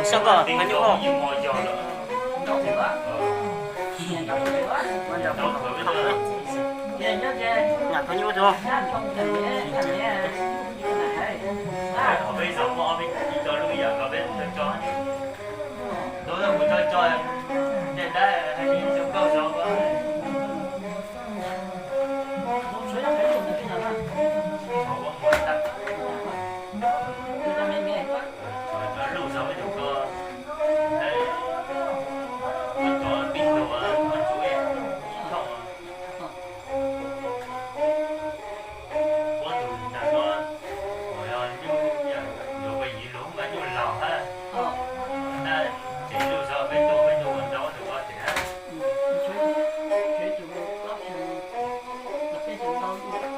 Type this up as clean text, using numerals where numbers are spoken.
sao cơ anh nhớ không nhiều mồi giò nữa. Đâu thì quá. Đâu thì quá. bây giờ Đâu không thử học với nữa Ghê nhớ ghê. nhặt có nhiêu thôi Ra không cần nhé, cần nhé. Này. Ở bên giống ở bên đi cho lúc bây giờ ở bên cho đối là một cho nên đây hay đi giống câu giống quá. Một suối nó phải dùng được cái nào đó. Họ có một tắc Vitamin nghe quá. ở lũ giống với chúng cơ đấy con chó pin đồ con chú em không có tụi nhà con rồi như nhiều cái gì luôn mà như lò ha na chỉ lũ giống bên đồ đó được có thể Suối chủ có lập cái trường đâu